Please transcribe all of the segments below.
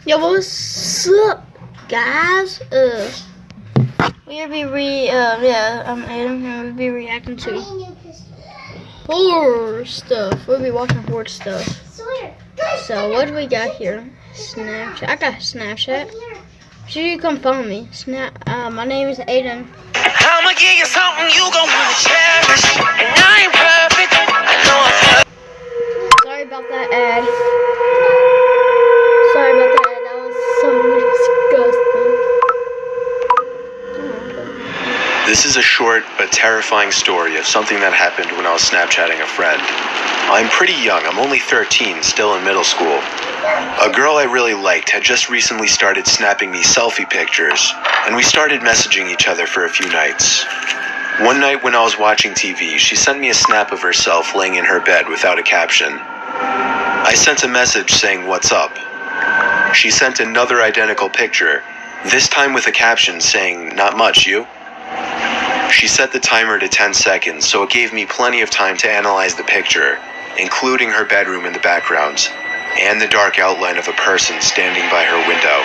Yo, what's up, guys? We'll be I'm Adam, and we'll be reacting to horror stuff. We'll be watching horror stuff. So, what do we got here? Snapchat. I got Snapchat. Sure, you come follow me. My name is Aiden. I'ma give you something you gon' wanna cherish. And I ain't perfect. I know I'm Sorry about that ad. Sorry about that ad. That was so disgusting. This is a short but terrifying story of something that happened when I was Snapchatting a friend. I'm pretty young. I'm only 13, still in middle school. A girl I really liked had just recently started snapping me selfie pictures, and we started messaging each other for a few nights. One night when I was watching TV, she sent me a snap of herself laying in her bed without a caption. I sent a message saying, "What's up?" She sent another identical picture, this time with a caption saying, "Not much, you?" She set the timer to 10 seconds, so it gave me plenty of time to analyze the picture, including her bedroom in the background, and the dark outline of a person standing by her window.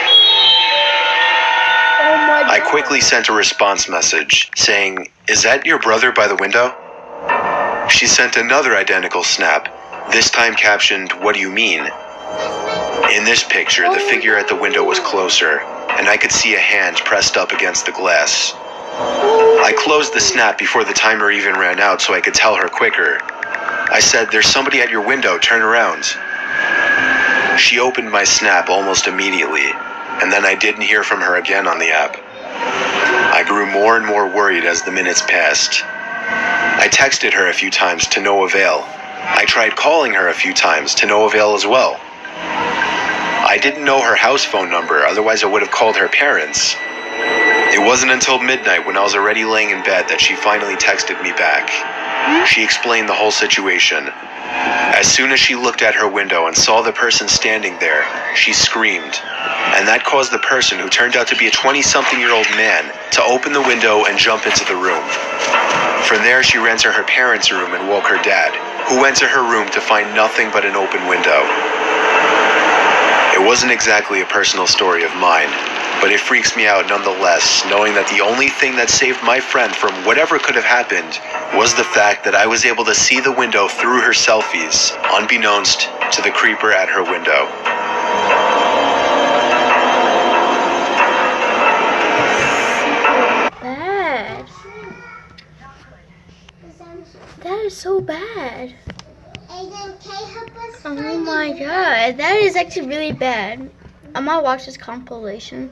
Oh my God. I quickly sent a response message saying, "Is that your brother by the window?" She sent another identical snap, this time captioned, "What do you mean?" In this picture, the figure at the window was closer, and I could see a hand pressed up against the glass. I closed the snap before the timer even ran out so I could tell her quicker. I said, "There's somebody at your window, turn around." She opened my snap almost immediately, and then I didn't hear from her again on the app. I grew more and more worried as the minutes passed. I texted her a few times to no avail. I tried calling her a few times to no avail as well. I didn't know her house phone number, otherwise I would have called her parents. It wasn't until midnight when I was already laying in bed that she finally texted me back. She explained the whole situation. As soon as she looked at her window and saw the person standing there, she screamed. And that caused the person, who turned out to be a 20-something-year-old man, to open the window and jump into the room. From there, she ran to her parents' room and woke her dad, who went to her room to find nothing but an open window. It wasn't exactly a personal story of mine, but it freaks me out nonetheless, knowing that the only thing that saved my friend from whatever could have happened was the fact that I was able to see the window through her selfies, unbeknownst to the creeper at her window. Bad. That is so bad. Oh my God, that is actually really bad. I might watch this compilation.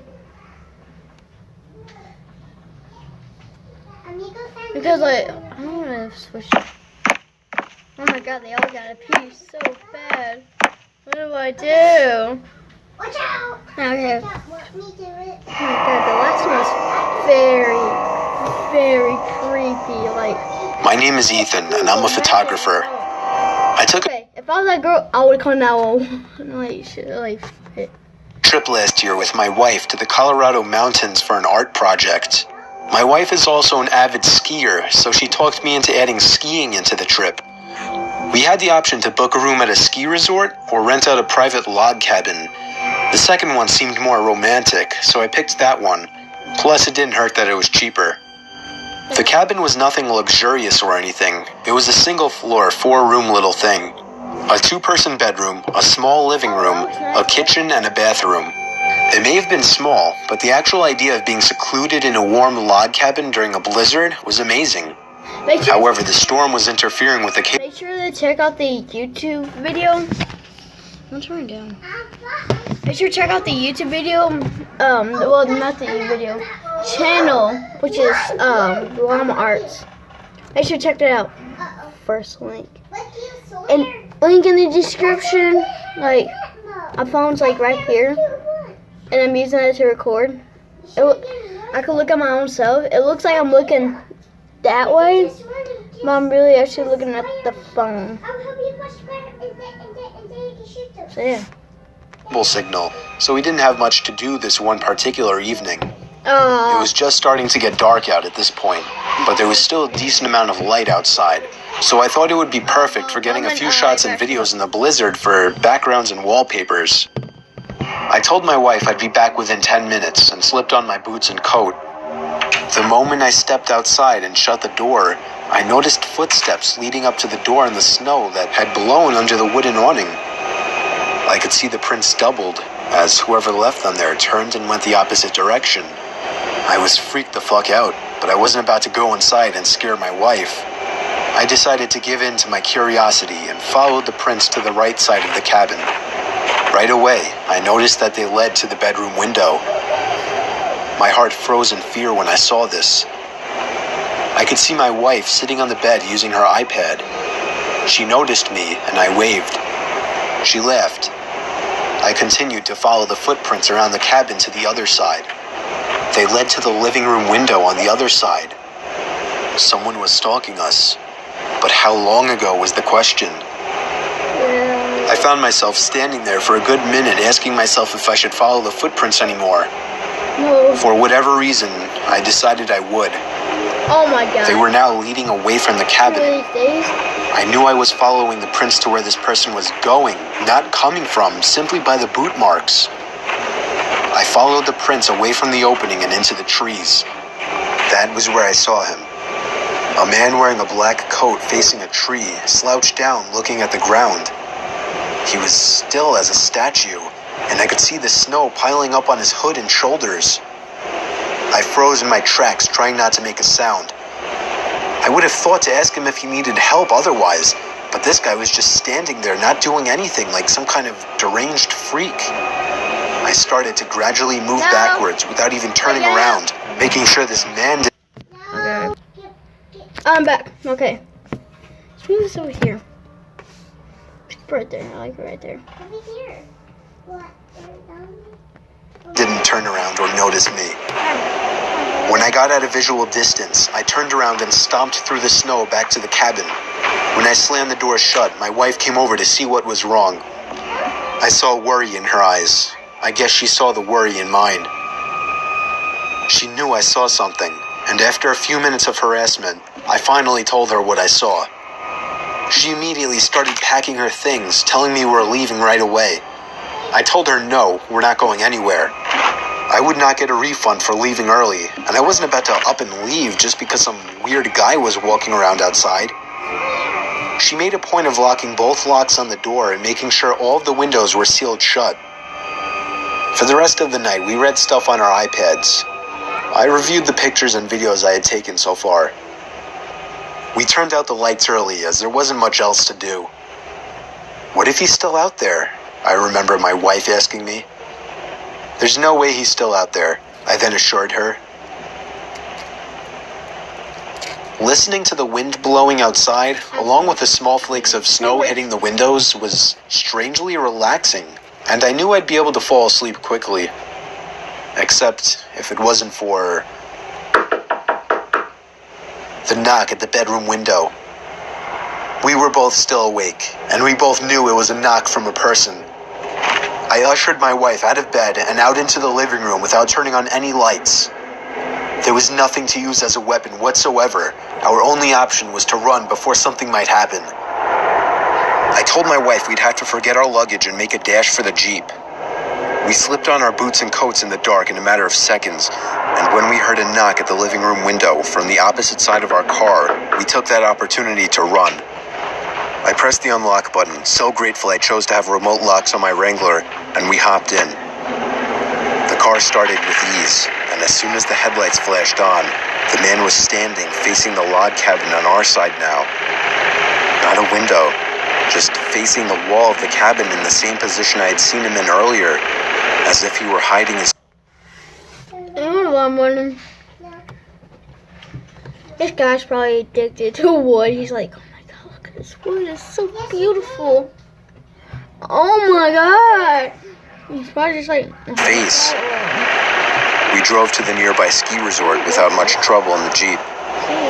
Because like, I don't want to switch. Oh my God, they all got a piece so bad. What do I do? Watch out! Okay. Let me do it. Oh my God, the last one was very creepy. Like. My name is Ethan, and I'm a photographer. Okay, if I was that girl, I would come now. Like. Trip last year with my wife to the Colorado mountains for an art project. My wife is also an avid skier, so she talked me into adding skiing into the trip. We had the option to book a room at a ski resort or rent out a private log cabin. The second one seemed more romantic, so I picked that one. Plus, it didn't hurt that it was cheaper. The cabin was nothing luxurious or anything. It was a single-floor, 4-room little thing. A 2-person bedroom, a small living room, a kitchen, and a bathroom. It may have been small, but the actual idea of being secluded in a warm log cabin during a blizzard was amazing. However, the storm was interfering with the Make sure to check out the YouTube video. I'm turning down. Make sure to check out the YouTube video. Well, not the video channel, which is Lama Arts. Make sure to check that out. First link. And link in the description. Like, my phone's like right here, and I'm using it to record. I can look at my own self. It looks like I'm looking that way, but I'm really actually looking at the phone. So yeah. Signal, so we didn't have much to do this one particular evening. It was just starting to get dark out at this point, but there was still a decent amount of light outside, so I thought it would be perfect for getting a few shots and videos in the blizzard for backgrounds and wallpapers. I I told my wife I'd be back within 10 minutes and slipped on my boots and coat. The moment I stepped outside and shut the door, I noticed footsteps leading up to the door in the snow that had blown under the wooden awning. I could see the prints doubled as whoever left them there turned and went the opposite direction. I was freaked the fuck out, but I wasn't about to go inside and scare my wife. I decided to give in to my curiosity and followed the prints to the right side of the cabin. Right away, I noticed that they led to the bedroom window. My heart froze in fear when I saw this. I could see my wife sitting on the bed using her iPad. She noticed me and I waved. She laughed. I continued to follow the footprints around the cabin to the other side. They led to the living room window on the other side. Someone was stalking us. But how long ago was the question? I found myself standing there for a good minute asking myself if I should follow the footprints anymore. No. For whatever reason, I decided I would. Oh my god. They were now leading away from the cabin. These days? I knew I was following the prints to where this person was going, not coming from, simply by the boot marks. I followed the prints away from the opening and into the trees. That was where I saw him. A man wearing a black coat facing a tree, slouched down looking at the ground. He was still as a statue, and I could see the snow piling up on his hood and shoulders. I froze in my tracks, trying not to make a sound. I would have thought to ask him if he needed help otherwise, but this guy was just standing there, not doing anything, like some kind of deranged freak. I started to gradually move backwards without even turning around, making sure this man didn't. Okay. I'm back. Okay. Let's move this over here. Right there. I like it right there. Over here. What? Didn't turn around or notice me. When I got at a visual distance, I turned around and stomped through the snow back to the cabin. When I slammed the door shut, my wife came over to see what was wrong. I saw worry in her eyes. I guess she saw the worry in mine. She knew I saw something, and after a few minutes of harassment, I finally told her what I saw. She immediately started packing her things, telling me we're leaving right away. I told her no, we're not going anywhere. I would not get a refund for leaving early, and I wasn't about to up and leave just because some weird guy was walking around outside. She made a point of locking both locks on the door and making sure all of the windows were sealed shut. For the rest of the night, we read stuff on our iPads. I reviewed the pictures and videos I had taken so far. We turned out the lights early as there wasn't much else to do. What if he's still out there? I remember my wife asking me. There's no way he's still out there, I then assured her. Listening to the wind blowing outside, along with the small flakes of snow hitting the windows, was strangely relaxing, and I knew I'd be able to fall asleep quickly. Except if it wasn't for the knock at the bedroom window. We were both still awake, and we both knew it was a knock from a person. I ushered my wife out of bed and out into the living room without turning on any lights. There was nothing to use as a weapon whatsoever. Our only option was to run before something might happen. I told my wife we'd have to forget our luggage and make a dash for the Jeep. We slipped on our boots and coats in the dark in a matter of seconds, and when we heard a knock at the living room window from the opposite side of our car, we took that opportunity to run. I pressed the unlock button, so grateful I chose to have remote locks on my Wrangler, and we hopped in. The car started with ease, and as soon as the headlights flashed on, the man was standing facing the log cabin on our side now. Not a window, just facing the wall of the cabin in the same position I had seen him in earlier, as if he were hiding his... You know what I'm wondering? This guy's probably addicted to wood. He's like, oh my god, look at this wood. It's so beautiful. Oh my god. He's probably just like... face. We drove to the nearby ski resort without much trouble in the Jeep.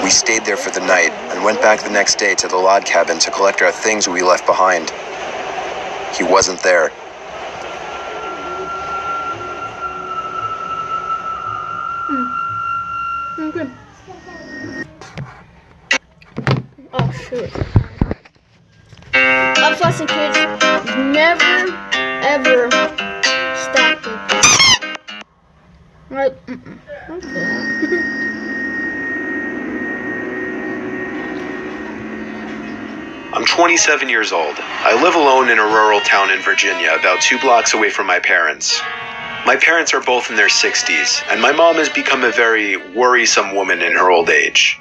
We stayed there for the night and went back the next day to the log cabin to collect our things we left behind. He wasn't there. Okay. Oh shoot. Up, kids. Never ever stop Okay. I'm 27 years old. I live alone in a rural town in Virginia, about 2 blocks away from my parents. My parents are both in their 60s, and my mom has become a very worrisome woman in her old age.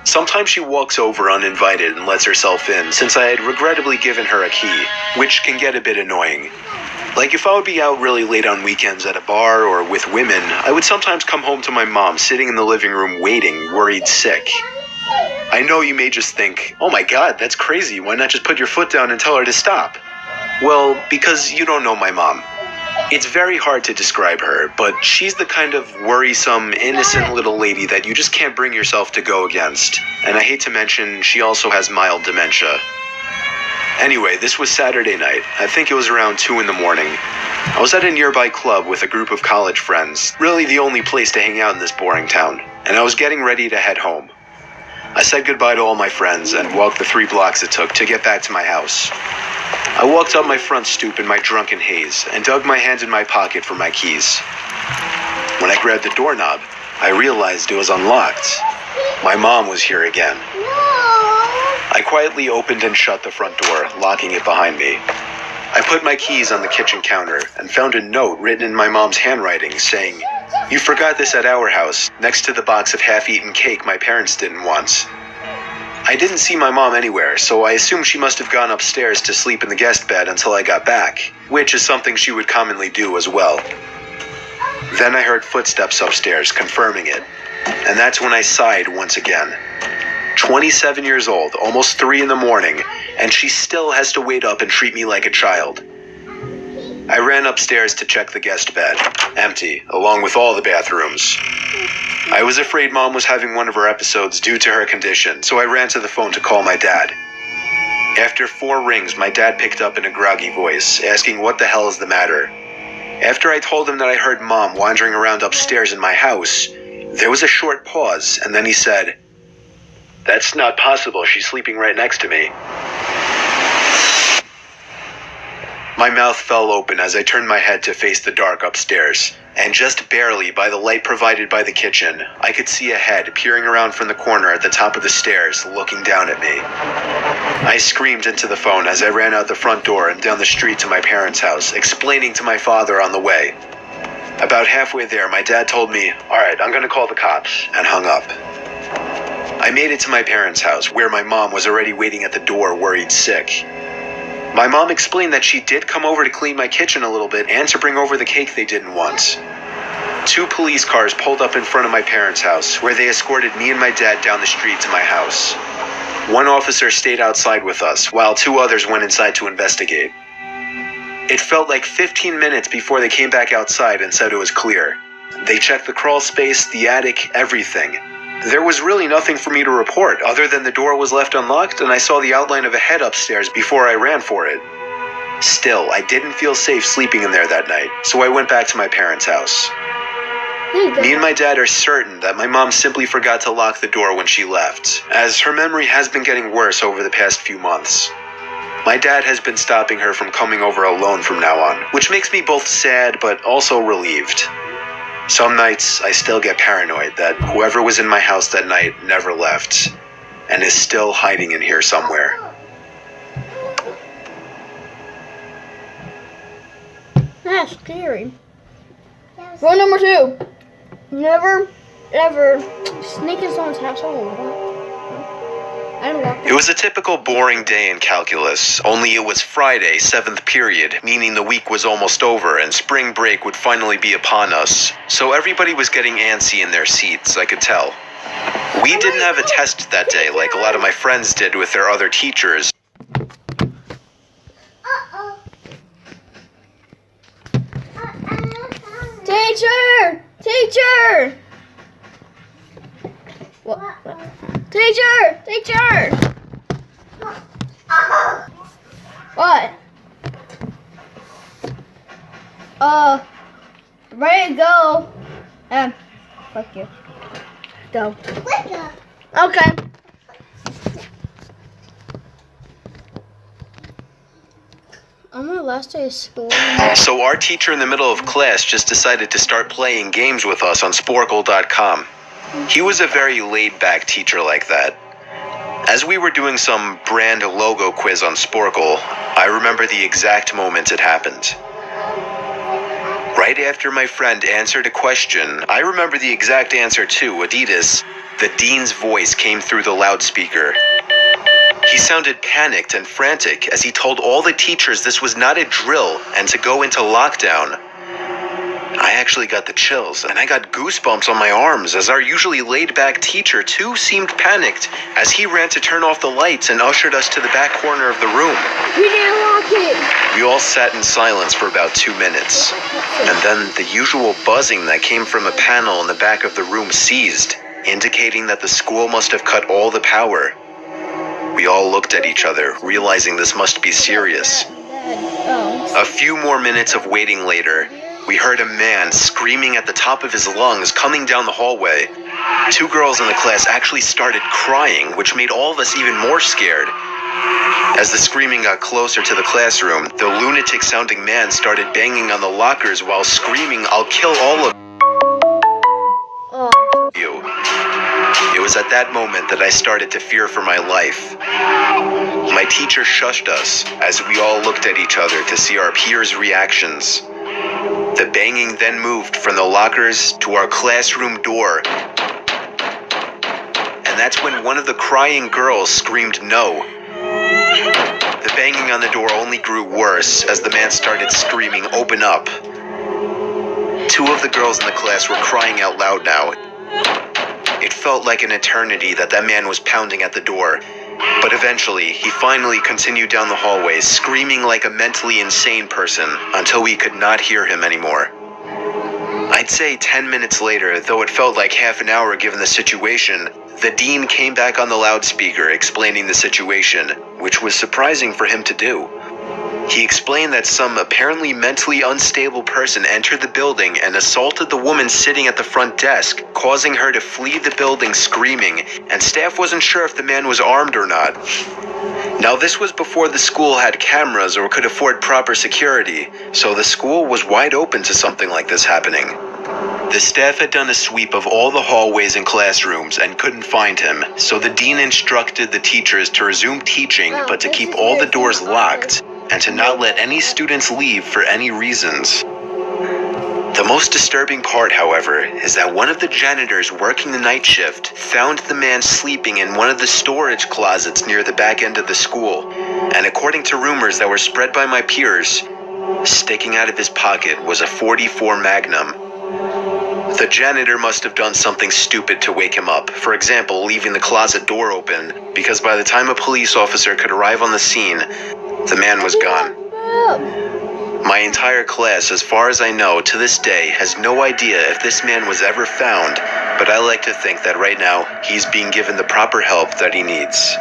Sometimes she walks over uninvited and lets herself in, since I had regrettably given her a key, which can get a bit annoying. Like if I would be out really late on weekends at a bar or with women, I would sometimes come home to my mom sitting in the living room waiting, worried sick. I know you may just think, oh my god, that's crazy, why not just put your foot down and tell her to stop? Well, because you don't know my mom. It's very hard to describe her, but she's the kind of worrisome, innocent little lady that you just can't bring yourself to go against. And I hate to mention, she also has mild dementia. Anyway, this was Saturday night. I think it was around 2 in the morning. I was at a nearby club with a group of college friends, really the only place to hang out in this boring town, and I was getting ready to head home. I said goodbye to all my friends and walked the 3 blocks it took to get back to my house. I walked up my front stoop in my drunken haze and dug my hand in my pocket for my keys. When I grabbed the doorknob, I realized it was unlocked. My mom was here again. I quietly opened and shut the front door, locking it behind me. I put my keys on the kitchen counter and found a note written in my mom's handwriting saying, "You forgot this at our house, next to the box of half-eaten cake my parents didn't want." I didn't see my mom anywhere, so I assumed she must have gone upstairs to sleep in the guest bed until I got back, which is something she would commonly do as well. Then I heard footsteps upstairs, confirming it, and that's when I sighed once again. 27 years old, almost 3 in the morning, and she still has to wait up and treat me like a child. I ran upstairs to check the guest bed, empty, along with all the bathrooms. I was afraid Mom was having one of her episodes due to her condition, so I ran to the phone to call my dad. After 4 rings, my dad picked up in a groggy voice, asking what the hell is the matter. After I told him that I heard Mom wandering around upstairs in my house, there was a short pause, and then he said, "That's not possible, she's sleeping right next to me." My mouth fell open as I turned my head to face the dark upstairs, and just barely by the light provided by the kitchen, I could see a head peering around from the corner at the top of the stairs, looking down at me. I screamed into the phone as I ran out the front door and down the street to my parents' house, explaining to my father on the way. About halfway there, my dad told me, "Alright, I'm gonna call the cops," and hung up. I made it to my parents' house, where my mom was already waiting at the door, worried sick. My mom explained that she did come over to clean my kitchen a little bit and to bring over the cake they didn't want. 2 police cars pulled up in front of my parents' house, where they escorted me and my dad down the street to my house. 1 officer stayed outside with us, while 2 others went inside to investigate. It felt like 15 minutes before they came back outside and said it was clear. They checked the crawl space, the attic, everything. There was really nothing for me to report, other than the door was left unlocked and I saw the outline of a head upstairs before I ran for it. Still, I didn't feel safe sleeping in there that night, so I went back to my parents' house. Me and my dad are certain that my mom simply forgot to lock the door when she left, as her memory has been getting worse over the past few months. My dad has been stopping her from coming over alone from now on, which makes me both sad but also relieved. Some nights, I still get paranoid that whoever was in my house that night never left, and is still hiding in here somewhere. That's scary. Rule number 2. Never, ever sneak in someone's household. It was a typical boring day in calculus, only it was Friday, 7th period, meaning the week was almost over and spring break would finally be upon us. So everybody was getting antsy in their seats, I could tell. We didn't have a test that day like a lot of my friends did with their other teachers. Teacher! Teacher! What? Teacher! Teacher! What? Ready to go. Fuck you. Go. Okay. On my last day of school. So our teacher in the middle of class just decided to start playing games with us on Sporkle.com. He was a very laid-back teacher like that. As we were doing some brand logo quiz on Sporkle, I remember the exact moment it happened. Right after my friend answered a question, I remember the exact answer too, Adidas. The dean's voice came through the loudspeaker. He sounded panicked and frantic as he told all the teachers this was not a drill and to go into lockdown. I actually got the chills and I got goosebumps on my arms as our usually laid-back teacher too seemed panicked as he ran to turn off the lights and ushered us to the back corner of the room. We didn't lock it. We all sat in silence for about 2 minutes, and then the usual buzzing that came from a panel in the back of the room ceased, indicating that the school must have cut all the power. We all looked at each other, realizing this must be serious. A few more minutes of waiting later, we heard a man screaming at the top of his lungs coming down the hallway. 2 girls in the class actually started crying, which made all of us even more scared. As the screaming got closer to the classroom, the lunatic-sounding man started banging on the lockers while screaming, "I'll kill all of you." It was at that moment that I started to fear for my life. My teacher shushed us as we all looked at each other to see our peers' reactions. The banging then moved from the lockers to our classroom door. And that's when one of the crying girls screamed no. The banging on the door only grew worse as the man started screaming, "Open up." 2 of the girls in the class were crying out loud now. It felt like an eternity that man was pounding at the door. But eventually, he finally continued down the hallway, screaming like a mentally insane person until we could not hear him anymore. I'd say 10 minutes later, though it felt like half an hour given the situation, the dean came back on the loudspeaker explaining the situation, which was surprising for him to do. He explained that some apparently mentally unstable person entered the building and assaulted the woman sitting at the front desk, causing her to flee the building screaming, and staff wasn't sure if the man was armed or not. Now, this was before the school had cameras or could afford proper security, so the school was wide open to something like this happening. The staff had done a sweep of all the hallways and classrooms and couldn't find him, so the dean instructed the teachers to resume teaching but to keep all the doors locked and to not let any students leave for any reasons. The most disturbing part, however, is that one of the janitors working the night shift found the man sleeping in one of the storage closets near the back end of the school, and according to rumors that were spread by my peers, sticking out of his pocket was a .44 Magnum. The janitor must have done something stupid to wake him up, for example, leaving the closet door open, because by the time a police officer could arrive on the scene, the man was gone. My entire class, as far as I know, to this day, has no idea if this man was ever found, but I like to think that right now, he's being given the proper help that he needs.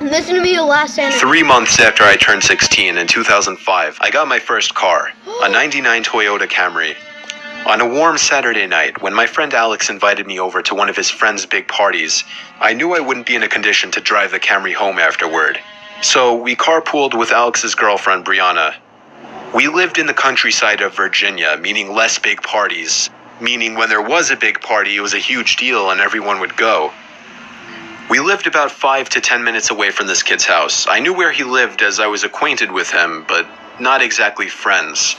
This is gonna be your last anime. 3 months after I turned 16 in 2005, I got my first car, a '99 Toyota Camry. On a warm Saturday night, when my friend Alex invited me over to one of his friend's big parties, I knew I wouldn't be in a condition to drive the Camry home afterward. So we carpooled with Alex's girlfriend, Brianna. We lived in the countryside of Virginia, meaning less big parties. Meaning when there was a big party, it was a huge deal and everyone would go. We lived about 5 to 10 minutes away from this kid's house. I knew where he lived as I was acquainted with him, but not exactly friends.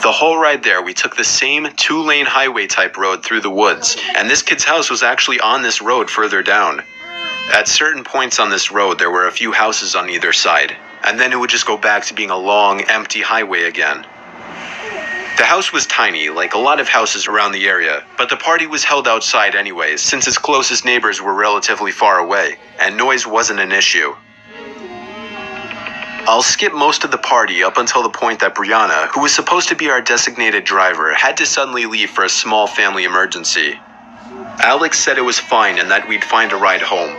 The whole ride there, we took the same 2-lane highway type road through the woods, and this kid's house was actually on this road further down. At certain points on this road, there were a few houses on either side, and then it would just go back to being a long, empty highway again. The house was tiny, like a lot of houses around the area, but the party was held outside anyways, since its closest neighbors were relatively far away, and noise wasn't an issue. I'll skip most of the party up until the point that Brianna, who was supposed to be our designated driver, had to suddenly leave for a small family emergency. Alex said it was fine and that we'd find a ride home.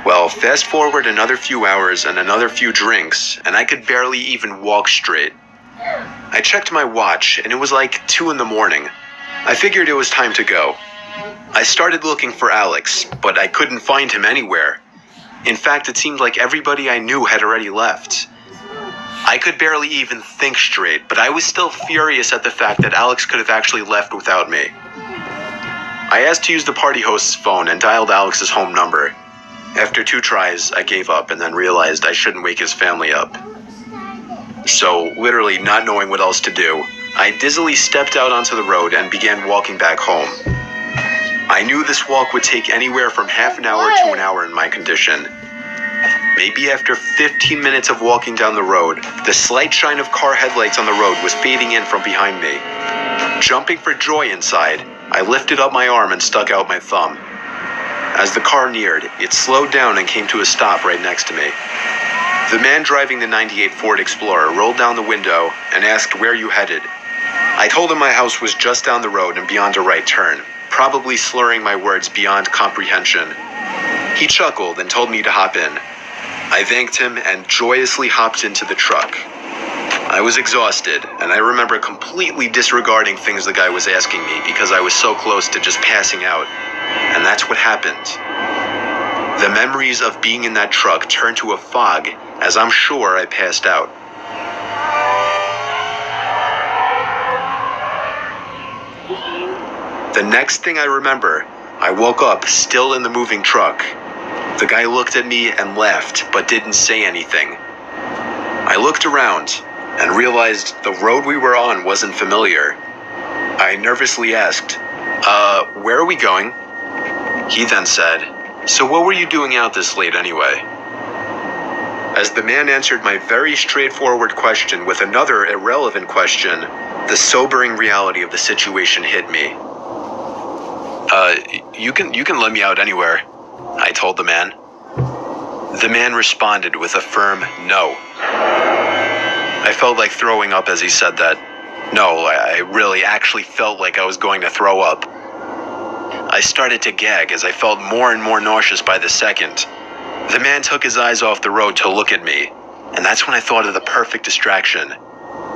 Well, fast forward another few hours and another few drinks, and I could barely even walk straight. I checked my watch, and it was like 2 in the morning. I figured it was time to go. I started looking for Alex, but I couldn't find him anywhere. In fact, it seemed like everybody I knew had already left. I could barely even think straight, but I was still furious at the fact that Alex could have actually left without me. I asked to use the party host's phone and dialed Alex's home number. After 2 tries, I gave up and then realized I shouldn't wake his family up. So, literally not knowing what else to do, I dizzily stepped out onto the road and began walking back home. I knew this walk would take anywhere from half an hour to an hour in my condition. Maybe after 15 minutes of walking down the road, the slight shine of car headlights on the road was fading in from behind me. Jumping for joy inside, I lifted up my arm and stuck out my thumb. As the car neared, it slowed down and came to a stop right next to me. The man driving the '98 Ford Explorer rolled down the window and asked where you headed. I told him my house was just down the road and beyond a right turn, probably slurring my words beyond comprehension. He chuckled and told me to hop in. I thanked him and joyously hopped into the truck. I was exhausted, and I remember completely disregarding things the guy was asking me because I was so close to just passing out. And that's what happened. The memories of being in that truck turned to a fog, as I'm sure I passed out. The next thing I remember, I woke up still in the moving truck. The guy looked at me and laughed, but didn't say anything. I looked around and realized the road we were on wasn't familiar. I nervously asked, where are we going? He then said, so what were you doing out this late anyway? As the man answered my very straightforward question with another irrelevant question, the sobering reality of the situation hit me. You can let me out anywhere, I told the man. The man responded with a firm no. I felt like throwing up as he said that. No, I really actually felt like I was going to throw up. I started to gag as I felt more and more nauseous by the second. The man took his eyes off the road to look at me, and that's when I thought of the perfect distraction.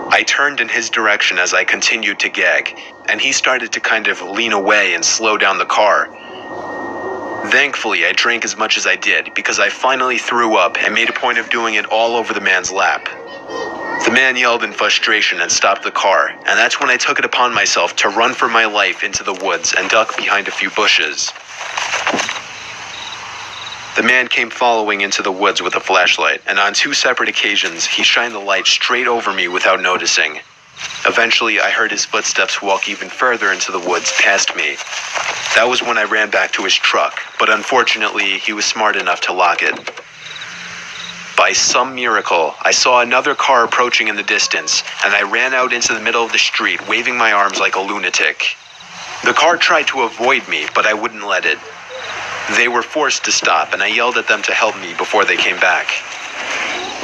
I turned in his direction as I continued to gag, and he started to kind of lean away and slow down the car. Thankfully, I drank as much as I did because I finally threw up and made a point of doing it all over the man's lap. The man yelled in frustration and stopped the car, and that's when I took it upon myself to run for my life into the woods and duck behind a few bushes. The man came following into the woods with a flashlight, and on 2 separate occasions, he shined the light straight over me without noticing. Eventually, I heard his footsteps walk even further into the woods past me. That was when I ran back to his truck, but unfortunately, he was smart enough to lock it. By some miracle, I saw another car approaching in the distance, and I ran out into the middle of the street, waving my arms like a lunatic. The car tried to avoid me, but I wouldn't let it. They were forced to stop, and I yelled at them to help me before they came back.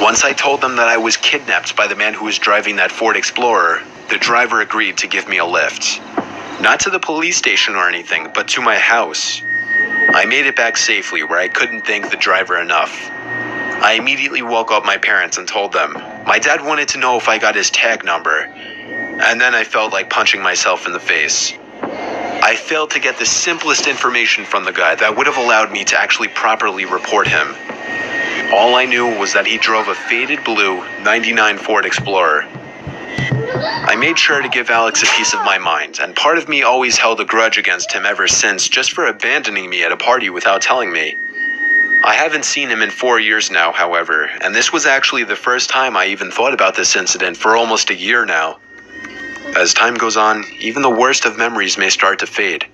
Once I told them that I was kidnapped by the man who was driving that Ford Explorer, the driver agreed to give me a lift. Not to the police station or anything, but to my house. I made it back safely, where I couldn't thank the driver enough. I immediately woke up my parents and told them. My dad wanted to know if I got his tag number, and then I felt like punching myself in the face. I failed to get the simplest information from the guy that would have allowed me to actually properly report him. All I knew was that he drove a faded blue '99 Ford Explorer. I made sure to give Alex a piece of my mind, and part of me always held a grudge against him ever since, just for abandoning me at a party without telling me. I haven't seen him in 4 years now, however, and this was actually the first time I even thought about this incident for almost a year now. As time goes on, even the worst of memories may start to fade.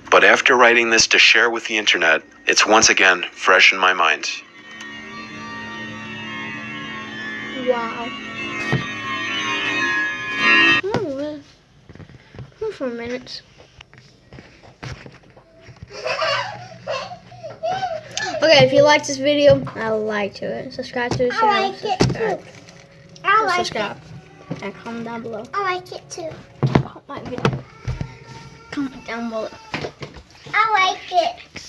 But after writing this to share with the internet, it's once again fresh in my mind. Wow. Oh, 4 minutes. Okay, if you like this video, like to it. Subscribe to the channel. I like it too. I like Subscribe. And comment down below. it. I like it too. About my video. Comment down below. I like it.